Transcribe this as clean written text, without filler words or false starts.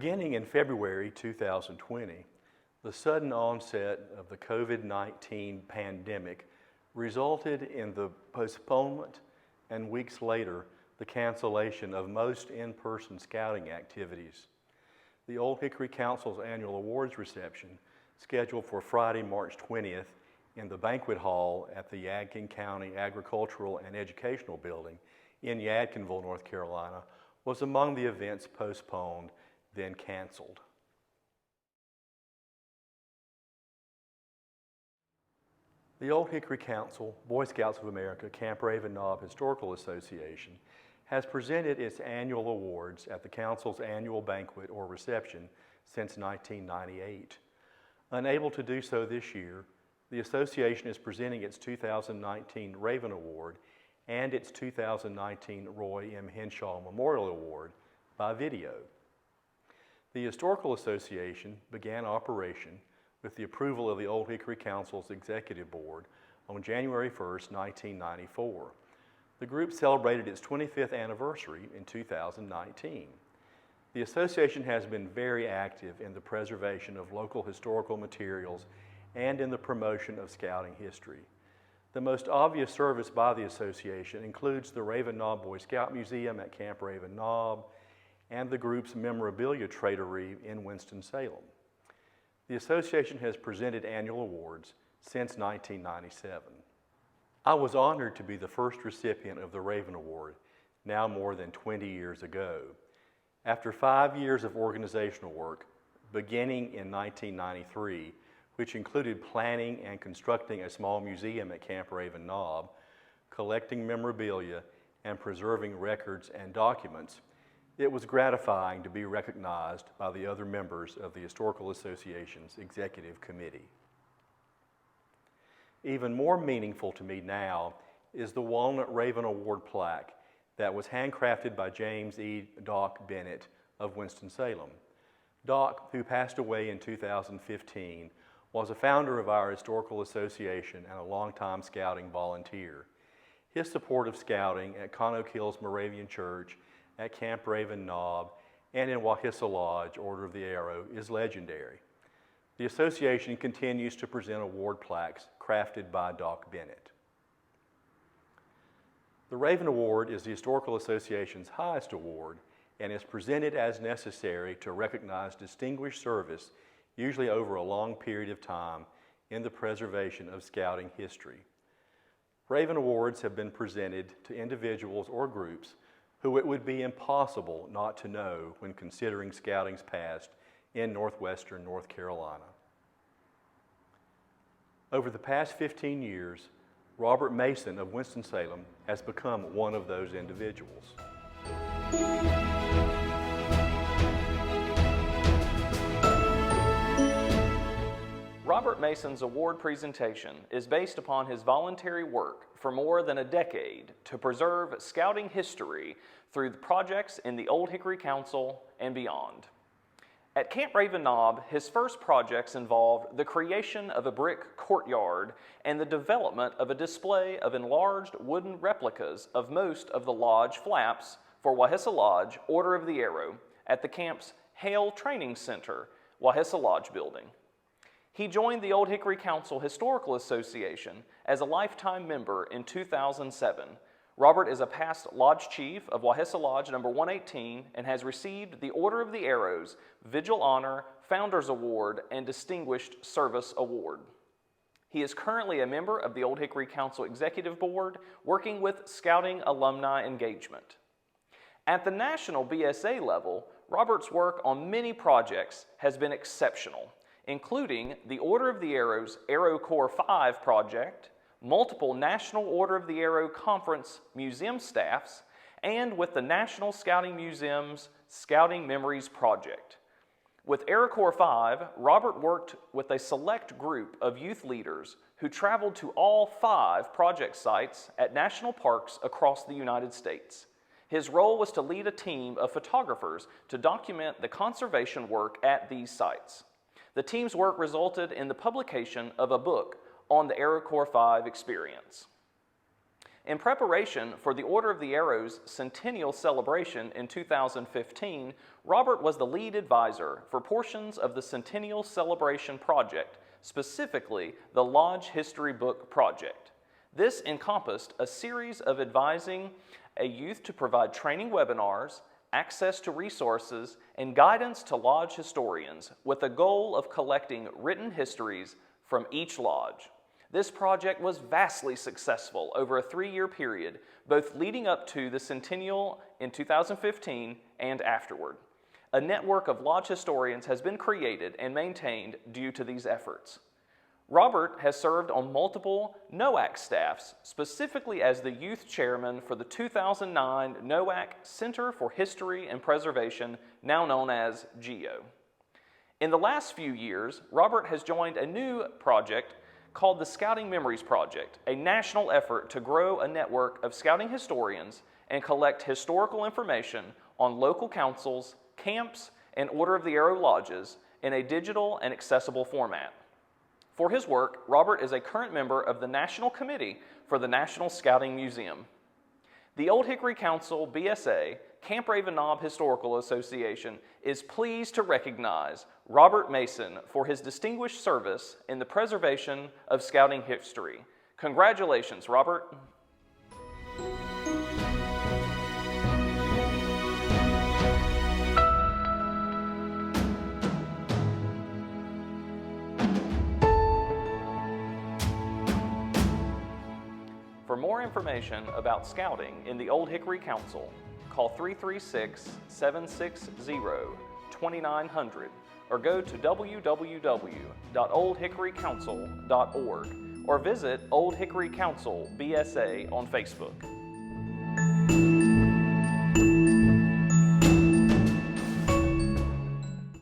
Beginning in February 2020, the sudden onset of the COVID-19 pandemic resulted in the postponement and weeks later, the cancellation of most in-person scouting activities. The Old Hickory Council's annual awards reception, scheduled for Friday, March 20th in the banquet hall at the Yadkin County Agricultural and Educational Building in Yadkinville, North Carolina, was among the events postponed, then canceled. The Old Hickory Council, Boy Scouts of America, Camp Raven Knob Historical Association has presented its annual awards at the Council's annual banquet or reception since 1998. Unable to do so this year, the association is presenting its 2019 Raven Award and its 2019 Roy M. Henshaw Memorial Award by video. The Historical Association began operation with the approval of the Old Hickory Council's Executive Board on January 1st, 1994. The group celebrated its 25th anniversary in 2019. The association has been very active in the preservation of local historical materials and in the promotion of scouting history. The most obvious service by the association includes the Raven Knob Boy Scout Museum at Camp Raven Knob and the group's memorabilia tradery in Winston-Salem. The association has presented annual awards since 1997. I was honored to be the first recipient of the Raven Award, now more than 20 years ago. After 5 years of organizational work, beginning in 1993, which included planning and constructing a small museum at Camp Raven Knob, collecting memorabilia, and preserving records and documents, it was gratifying to be recognized by the other members of the Historical Association's Executive Committee. Even more meaningful to me now is the Walnut Raven Award plaque that was handcrafted by James E. Doc Bennett of Winston-Salem. Doc, who passed away in 2015, was a founder of our Historical Association and a longtime scouting volunteer. His support of scouting at Conoke Hills Moravian Church, at Camp Raven Knob, and in Wahissa Lodge, Order of the Arrow, is legendary. The association continues to present award plaques crafted by Doc Bennett. The Raven Award is the Historical Association's highest award and is presented as necessary to recognize distinguished service, usually over a long period of time, in the preservation of scouting history. Raven Awards have been presented to individuals or groups who it would be impossible not to know when considering scouting's past in northwestern North Carolina. Over the past 15 years, Robert Mason of Winston-Salem has become one of those individuals. Robert Mason's award presentation is based upon his voluntary work for more than a decade to preserve scouting history through the projects in the Old Hickory Council and beyond. At Camp Raven Knob, his first projects involved the creation of a brick courtyard and the development of a display of enlarged wooden replicas of most of the lodge flaps for Wahissa Lodge, Order of the Arrow, at the camp's Hale Training Center, Wahissa Lodge building. He joined the Old Hickory Council Historical Association as a lifetime member in 2007. Robert is a past Lodge Chief of Wahissa Lodge number 118 and has received the Order of the Arrows, Vigil Honor, Founders Award, and Distinguished Service Award. He is currently a member of the Old Hickory Council Executive Board, working with Scouting Alumni Engagement. At the national BSA level, Robert's work on many projects has been exceptional, including the Order of the Arrow's Arrow Corps 5 project, multiple National Order of the Arrow Conference museum staffs, and with the National Scouting Museum's Scouting Memories project. With Arrow Corps 5, Robert worked with a select group of youth leaders who traveled to all 5 project sites at national parks across the United States. His role was to lead a team of photographers to document the conservation work at these sites. The team's work resulted in the publication of a book on the Arrow Corps 5 experience. In preparation for the Order of the Arrow's centennial celebration in 2015, Robert was the lead advisor for portions of the Centennial Celebration Project, specifically the Lodge History Book Project. This encompassed a series of advising a youth to provide training webinars, access to resources, and guidance to lodge historians with the goal of collecting written histories from each lodge. This project was vastly successful over a 3-year period, both leading up to the centennial in 2015 and afterward. A network of lodge historians has been created and maintained due to these efforts. Robert has served on multiple NOAC staffs, specifically as the youth chairman for the 2009 NOAC Center for History and Preservation, now known as GEO. In the last few years, Robert has joined a new project called the Scouting Memories Project, a national effort to grow a network of scouting historians and collect historical information on local councils, camps, and Order of the Arrow lodges in a digital and accessible format. For his work, Robert is a current member of the National Committee for the National Scouting Museum. The Old Hickory Council, BSA, Camp Raven Knob Historical Association is pleased to recognize Robert Mason for his distinguished service in the preservation of scouting history. Congratulations, Robert. For more information about scouting in the Old Hickory Council, call 336-760-2900 or go to www.oldhickorycouncil.org or visit Old Hickory Council BSA on Facebook.